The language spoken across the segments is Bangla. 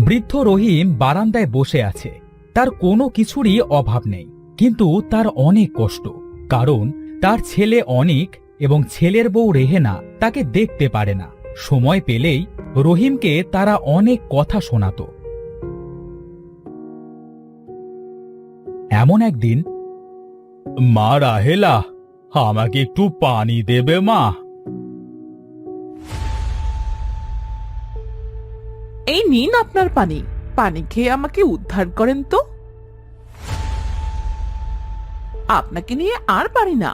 বৃদ্ধ রহিম বারান্দায় বসে আছে। তার কোনো কিছুরই অভাব নেই, কিন্তু তার অনেক কষ্ট। কারণ তার ছেলে অনিক এবং ছেলের বউ রেহেনা তাকে দেখতে পারে না। সময় পেলেই রহিমকে তারা অনেক কথা শোনাতো। এমন একদিন, মা রাহেলা, আমাকে একটু পানি দেবে মা? এই নিন আপনার পানি। পানি খেয়ে আমাকে উদ্ধার করেন তো। আপনাকে নিয়ে আর পারি না।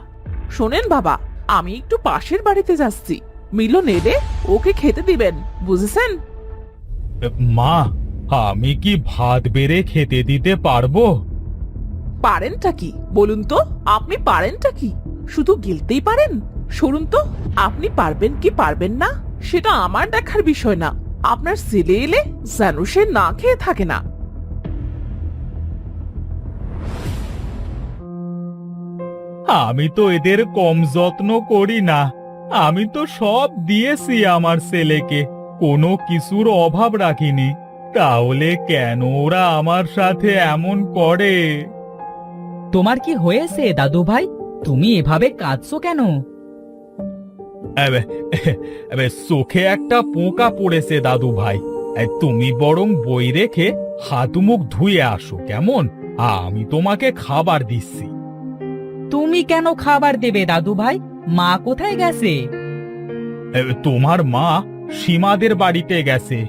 শোনেন বাবা, আমি একটু পাশের বাড়িতে যাচ্ছি। মিলন এলে ওকে খেতে দিবেন, বুঝেছেন? মা, আমি কি ভাত বেড়ে খেতে দিতে পারবো? পারেনটা কি বলুন তো? আপনি পারেনটা কি? শুধু গিলতেই পারেন? শুনুন তো, আপনি পারবেন কি পারবেন না সেটা আমার দেখার বিষয় না। আপনার ছেলে এলে যেন সে না খেয়ে থাকে না। আমি তো এদের কম যত্ন করি না। আমি তো সব দিয়েছি আমার ছেলেকে, কোনো কিছুর অভাব রাখিনি। তাহলে কেন ওরা আমার সাথে এমন করে? তোমার কি হয়েছে দাদু ভাই? তুমি এভাবে কাঁদছো কেন? চোখে একটা পোকা পড়েছে দাদু ভাই। তুমি বরং বই রেখে হাত মুখ ধুয়ে আসো কেমন? আমি তোমাকে খাবার দিচ্ছি। তুমি কেন খাবার দেবে দাদু ভাই? মা কোথায় গেছে? তোমার মা সীমাদের বাড়িতে গেছে,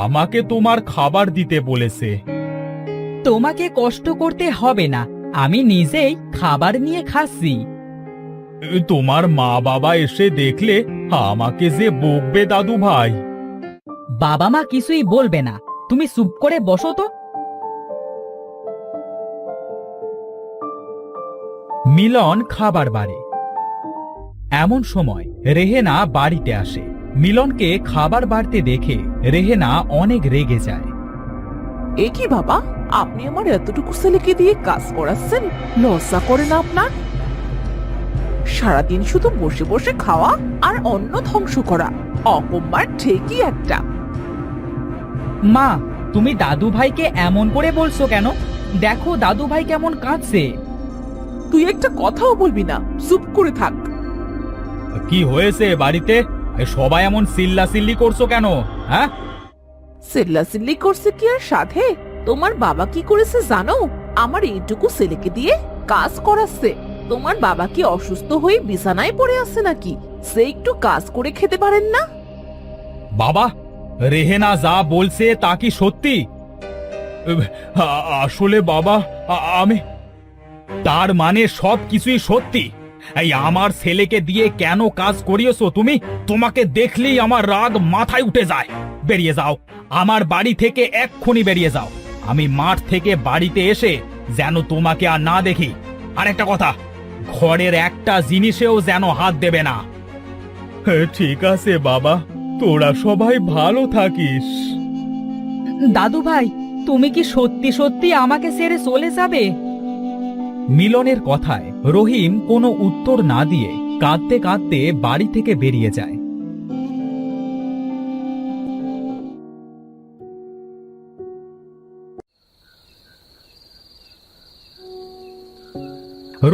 আমাকে তোমার খাবার দিতে বলেছে। তোমাকে কষ্ট করতে হবে না, আমি নিজেই খাবার নিয়ে খাচ্ছি। তোমার মা বাবা এসে দেখলে আমাকে যে বকবে দাদু ভাই। বাবা মা কিছুই বলবে না, তুমি চুপ করে বসো তো। মিলন খাবার বাড়ে। এমন সময় রেহেনা বাড়িতে আসে। মিলনকে খাবার বাড়তে দেখে রেহেনা অনেক রেগে যায়। এ কি বাবা, আপনি আমার এতটুকু ছেলেকে দিয়ে কাজ করাচ্ছেন? লজ্জা করে না আপনার? সারাদিন শুধু বসে বসে খাওয়া আর অন্ন ধ্বংস করা, অকম্মার ঠিকই একটা। মা, তুমি দাদু ভাইকে এমন করে বলছো কেন? দেখো দাদু ভাই কেমন কাঁদছে। তুই একটা কথাও বলবি না, চুপ করে থাক। কি হয়েছে বাড়িতে? সবাই এমন চিল্লাচিল্লি করছো কেন? হ্যাঁ, চিল্লাচিল্লি করছে কি আর সাথে? তোমার বাবা কি করেছে জানো? আমার এইটুকু ছেলেকে দিয়ে কাজ করাচ্ছে। তোমার বাবা কি অসুস্থ হয়ে বিছানায় পড়ে আছে নাকি? সে একটু কাজ করে খেতে পারেন না? বাবা, রেহেনা যা বলছে তা কি সত্যি? আসলে বাবা, আমি... তার মানে সব কিছুই সত্যি? এই আমার ছেলেকে দিয়ে কেন কাজ করিয়েছো তুমি? তোমাকে দেখলেই আমার রাগ মাথায় উঠে যায়। বেরিয়ে যাও, আমার বাড়ি থেকে এক্ষুনি বেরিয়ে যাও। আমি মাঠ থেকে বাড়িতে এসে যেন তোমাকে আর না দেখি। আর একটা কথা, ঘরের একটা জিনিসেও যেন হাত দেবে না। ঠিক আছে বাবা, তোরা সবাই ভালো থাকিস। দাদু ভাই, তুমি কি সত্যি সত্যি আমাকে ছেড়ে চলে যাবে? মিলনের কথায় রহিম কোনো উত্তর না দিয়ে কাঁদতে কাঁদতে বাড়ি থেকে বেরিয়ে যায়।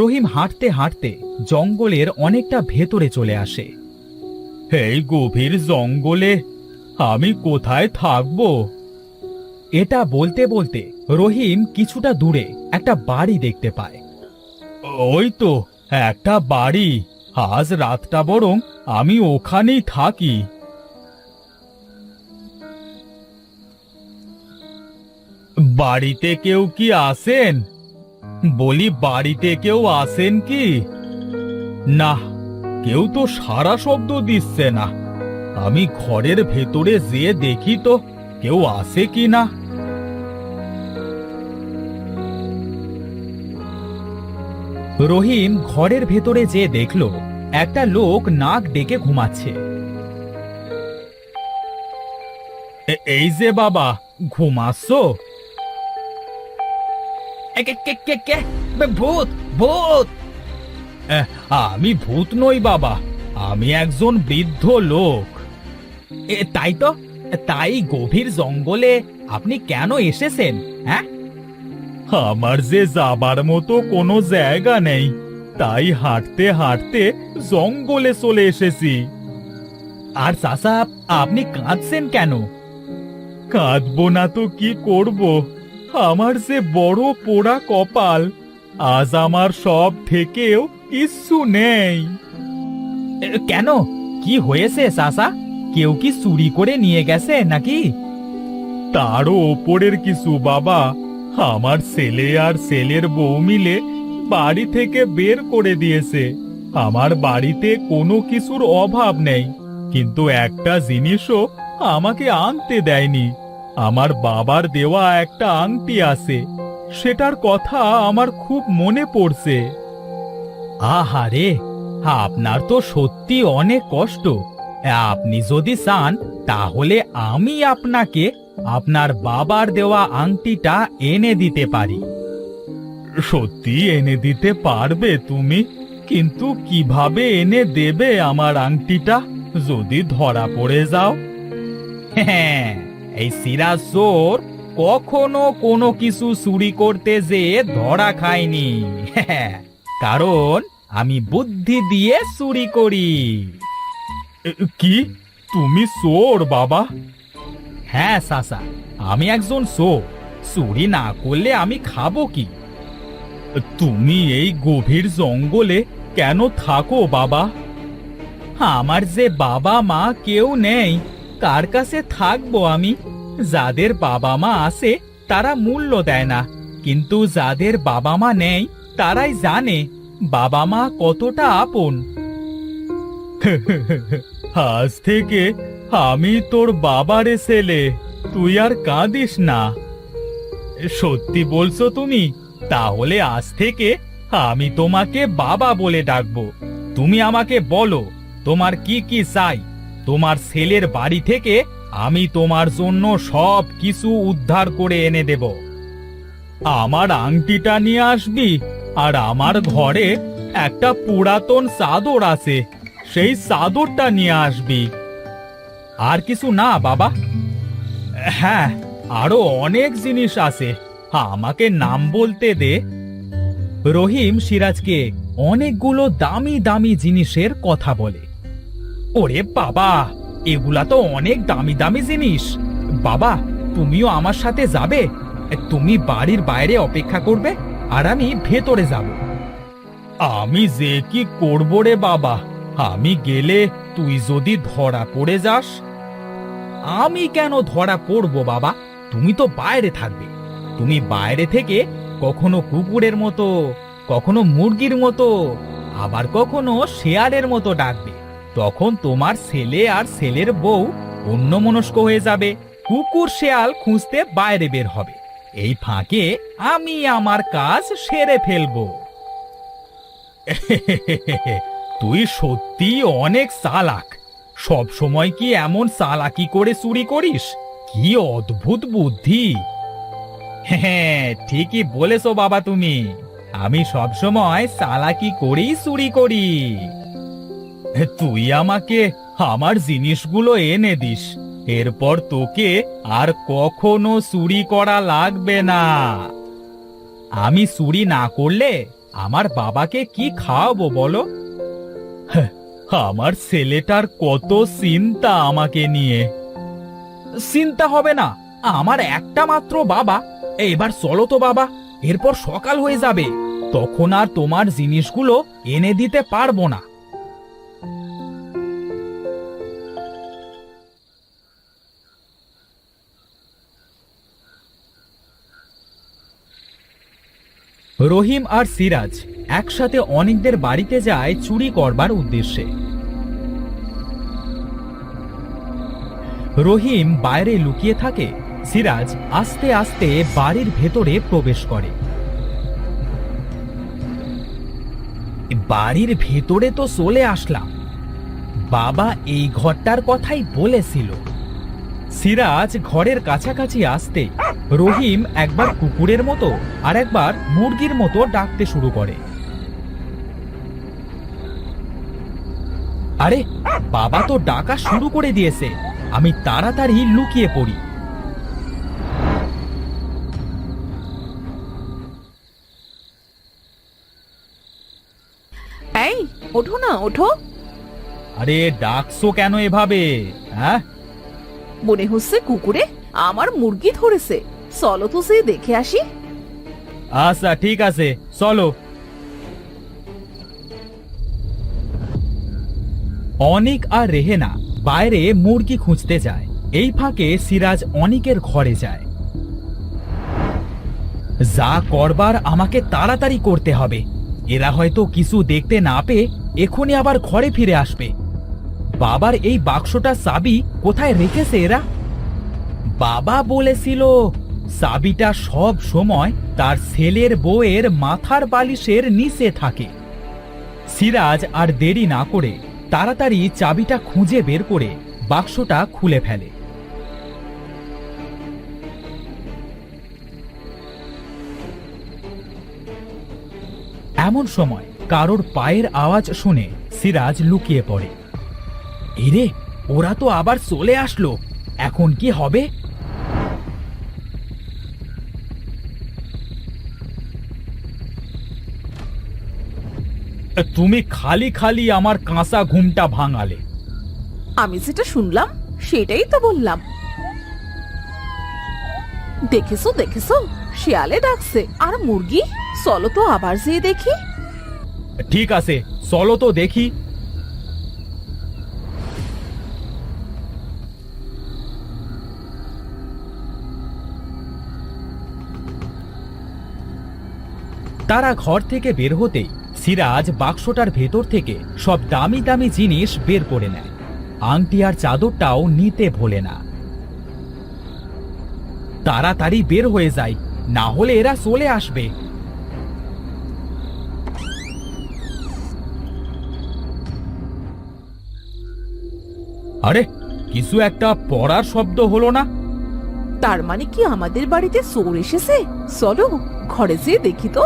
রহিম হাঁটতে হাঁটতে জঙ্গলের অনেকটা ভেতরে চলে আসে। এই গভীর জঙ্গলে আমি কোথায় থাকবো? এটা বলতে বলতে রহিম কিছুটা দূরে একটা বাড়ি দেখতে পায়। ওই তো একটা বাড়ি, আজ রাতটা বরং আমি ওখানেই থাকি। বাড়িতে কেউ কি আছেন? বলি, বাড়িতে কেউ আছেন কি? না, কেউ তো সাড়া শব্দ দিচ্ছে না। আমি ঘরের ভেতরে যেয়ে দেখি তো কেউ আছে কি না। রহিম ঘরের ভেতরে যেয়ে দেখলো একটা লোক নাক ডেকে ঘুমাচ্ছে। এই যে বাবা, ঘুমাচ্ছো? ভূত ভূত! আমি ভূত নই বাবা, আমি একজন বৃদ্ধ লোক। তাই তো, তাই গভীর জঙ্গলে আপনি কেন এসেছেন? হ্যাঁ, আমার যে যাবার মতো কোনো জায়গা নেই, তাই হাঁটতে হাঁটতে জঙ্গলে চলে এসেছি। আর চাচা, আপনি কাঁদছেন কেন? কাঁদবো না তো কি করব, আমার যে বড় পোড়া কপাল, আজ আমার সব থেকেও কিচ্ছু নেই। কেন, কি হয়েছে চাচা? কেউ কি চুরি করে নিয়ে গেছে নাকি? তারও ওপরের কিছু বাবা, আমার ছেলে আর ছেলের বউ মিলে বাড়ি থেকে বের করে দিয়েছে। আমার বাড়িতে কোনো কিছুর অভাব নেই, কিন্তু একটা জিনিসও আমাকে আনতে দেয়নি। আমার বাবার দেওয়া একটা আংটি আছে, সেটার কথা আমার খুব মনে পড়ছে। আহারে, আপনার তো সত্যি অনেক কষ্ট। আপনি যদি চান তাহলে আমি আপনাকে আপনার বাবার দেওয়া আংটিটা এনে দিতে পারি। সত্যি এনে দিতে পারবে তুমি? কিন্তু কিভাবে এনে দেবে আমার আংটিটা যদি ধরা পড়ে যাও? হ্যাঁ, এই সিরাজ চোর কখনো কোনো কিছু চুরি করতে যেয়ে ধরা খায়নি। হ্যাঁ, কারণ আমি বুদ্ধি দিয়ে চুরি করি। কি, তুমি চোর বাবা? হ্যাঁ চাচা, আমি একজন চোর। চুরি না করলে আমি খাবো কি? তুমি এই গভীর জঙ্গলে কেন থাকো বাবা? আমার যে বাবা মা কেউ নেই, কার কাছে থাকবো আমি? যাদের বাবা মা আছে তারা মূল্য দেয় না, কিন্তু যাদের বাবা মা নেই তারাই জানে বাবা মা কতটা আপন। আজ থেকে আমি তোর বাবারে ছেলে, তুই আর কাঁদিস না। সত্যি বলছো তুমি? তাহলে আজ থেকে আমি তোমাকে বাবা বলে ডাকবো। তুমি আমাকে বলো তোমার কি কি চাই। তোমার ছেলের বাড়ি থেকে আমি তোমার জন্য সব কিছু উদ্ধার করে এনে দেব। আমার আংটিটা নিয়ে আসবি, আর আমার ঘরে একটা পুরাতন চাদর আছে, সেই চাদরটা নিয়ে আসবি। আর কিছু না বাবা? হ্যাঁ, আরো অনেক জিনিস আছে, আমাকে নাম বলতে দে। রহিম সিরাজকে অনেকগুলো দামি দামি জিনিসের কথা বলে। ওরে বাবা, এগুলা তো অনেক দামি দামি জিনিস। বাবা, তুমিও আমার সাথে যাবে? তুমি বাড়ির বাইরে অপেক্ষা করবে, আর আমি ভেতরে যাব। আমি যে কি করব রে বাবা, আমি গেলে তুই যদি ধরা পড়ে যাস? আমি কেন ধরা পড়ব বাবা? তুমি তো বাইরে থাকবে। তুমি বাইরে থেকে কখনো কুকুরের মতো, কখনো মুরগির মতো, আবার কখনো শেয়ালের মতো ডাকবে। তখন তোমার ছেলে আর ছেলের বউ অন্যমনস্ক হয়ে যাবে, কুকুর শেয়াল খুঁজতে বাইরে বের হবে। এই ফাঁকে আমি আমার কাজ সেরে ফেলবো। তুই সত্যি অনেক চালাক। সব সময় কি এমন চালাকি করে চুরি করিস? কি অদ্ভুত বুদ্ধি! হ্যাঁ, ঠিকই বলেছো বাবা তুমি। আমি সব সময় চালাকি করেই চুরি করি। তুই আমাকে আমার জিনিসগুলো এনে দিস, এরপর তোকে আর কখনো চুরি করা লাগবে না। আমি চুরি না করলে আমার বাবাকে কি খাওয়াবো বলো? আমার ছেলেটার কত চিন্তা আমাকে নিয়ে। চিন্তা হবে না, আমার একটা মাত্র বাবা। এবার চলো তো বাবা, এরপর সকাল হয়ে যাবে, তখন আর তোমার জিনিসগুলো এনে দিতে পারবো না। রহিম আর সিরাজ একসাথে অনেকদের বাড়িতে যায় চুরি করবার উদ্দেশ্যে। রহিম বাইরে লুকিয়ে থাকে, সিরাজ আস্তে আস্তে বাড়ির ভেতরে প্রবেশ করে। বাড়ির ভেতরে তো চলে আসলাম। বাবা এই ঘরটার কথাই বলেছিল। সিরাজ ঘরের কাছাকাছি আসতে রহিম একবার কুকুরের মতো আর একবার মুরগির মতো ডাকতে শুরু করে। আরে, বাবা তো ডাকা শুরু করে দিয়েছে। আমি তাড়াতাড়ি লুকিয়ে পড়ি। ওঠো না, ওঠো। আরে ডাকছো কেন এভাবে? হ্যাঁ, মনে হচ্ছে কুকুরে আমার মুরগি ধরেছে। চলো তো সে দেখে আসি। আচ্ছা ঠিক আছে, চলো। অনিক আর রেহেনা বাইরে মুরগি খুঁজতে যায়। এই ফাঁকে সিরাজ অনিকের ঘরে যায়। যা করবার আমাকে তাড়াতাড়ি করতে হবে। এরা হয়তো কিছু দেখতে না পেয়ে এখনই আবার ঘরে ফিরে আসবে। বাবার এই বাক্সটা চাবি কোথায় রেখেছে এরা? বাবা বলেছিল চাবিটা সব সময় তার ছেলের বউয়ের মাথার বালিশের নিচে থাকে। সিরাজ আর দেরি না করে তাড়াতাড়ি চাবিটা খুঁজে বের করে বাক্সটা খুলে ফেলে। এমন সময় কারোর পায়ের আওয়াজ শুনে সিরাজ লুকিয়ে পড়ে। এরে, ওরা তো আবার চলে আসলো, এখন কি হবে? তুমি খালি খালি আমার কাঁচা ঘুমটা ভাঙালে। আমি যেটা শুনলাম সেটাই তো বললাম। দেখেছো দেখেছো, শিয়ালে ডাকছে আর মুরগি। চলো তো আবার যেয়ে দেখি। ঠিক আছে, চলো তো দেখি। তারা ঘর থেকে বের হতেই সিরাজ বাক্সটার ভেতর থেকে সব দামি দামি জিনিস বের করে নেয়। আংটি আর চাদরটাও নিতে ভোলে না। তাড়াতাড়ি বের হয়ে যায়, না হলে এরা চলে আসবে। আরে, কিছু একটা পড়ার শব্দ হলো না? তার মানে কি আমাদের বাড়িতে চোর এসেছে? চলো ঘরে যেয়ে দেখি তো।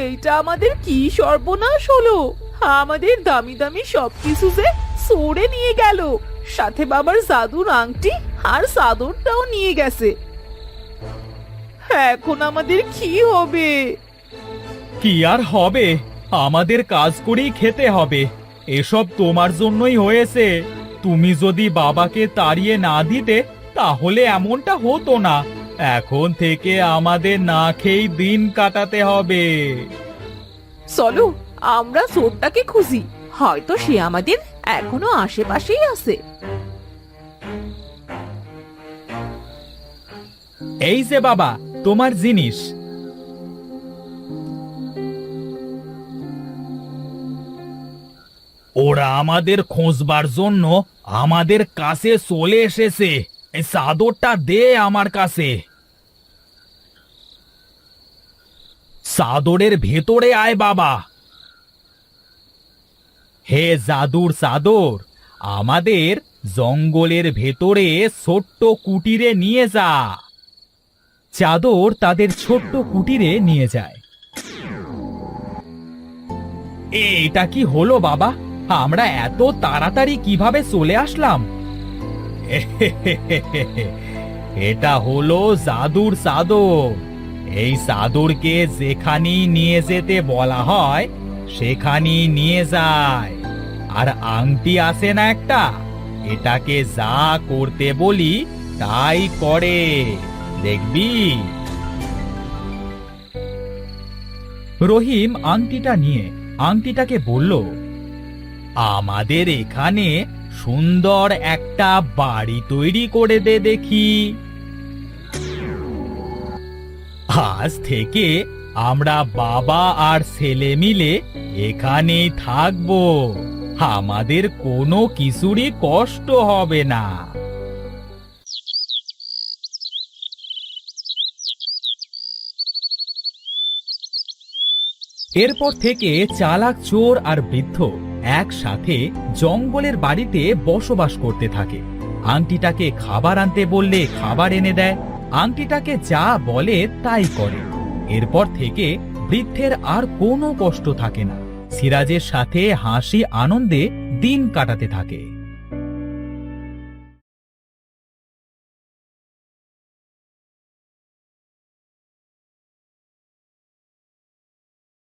এইটা আমাদের কি সর্বনাশ হলো! আমাদের দামি দামি সবকিছু যে চোরে নিয়ে গেল, সাথে বাবার জাদুর আংটি আর চাদরটাও নিয়ে গেছে। এখন আমাদের কি হবে? কি আর হবে, আমাদের কাজ করেই খেতে হবে। এসব তোমার জন্যই হয়েছে। তুমি যদি বাবাকে তাড়িয়ে না দিতে তাহলে এমনটা হতো না। এখন থেকে আমাদের না খেয়েই দিন কাটাতে হবে। চলো আমরা চোরটাকে খুঁজি, হয়তো সে আমাদের এখনো আশেপাশেই আছে। এই যে বাবা, তোমার জিনিস। ওরা আমাদের খোঁজবার জন্য আমাদের কাছে চলে এসেছে। এই চাদরটা দে আমার কাছে। চাদরের ভেতরে আয় বাবা। হে জাদুর চাদর, আমাদের জঙ্গলের ভেতরে ছোট্ট কুটিরে নিয়ে যা। চাদর তাদের ছোট্ট কুটিরে নিয়ে যায়। এটা কি হলো বাবা? আমরা এত তাড়াতাড়ি কিভাবে চলে আসলাম? এটা হলো জাদুর চাদর। এই চাদরকে যেখানেই নিয়ে যেতে বলা হয় সেখানেই নিয়ে যায়। আর আংটি আছে না একটা, এটাকে যা করতে বলি তাই করে, দেখবি। রহিম আংটিটা নিয়ে আংটিটাকে বলল, আমাদের এখানে সুন্দর একটা বাড়ি তৈরি করে দে দেখি। আজ থেকে আমরা বাবা আর ছেলে মিলে এখানেই থাকবো। আমাদের কোনো কিছুরই কষ্ট হবে না। এরপর থেকে চালাক চোর আর বৃদ্ধ একসাথে জঙ্গলের বাড়িতে বসবাস করতে থাকে। আংটিটাকে খাবার আনতে বললে খাবার এনে দেয়, আংটিটাকে যা বলে তাই করে। এরপর থেকে বৃদ্ধের আর কোনো কষ্ট থাকে না। সিরাজের সাথে হাসি আনন্দে দিন কাটাতে থাকে।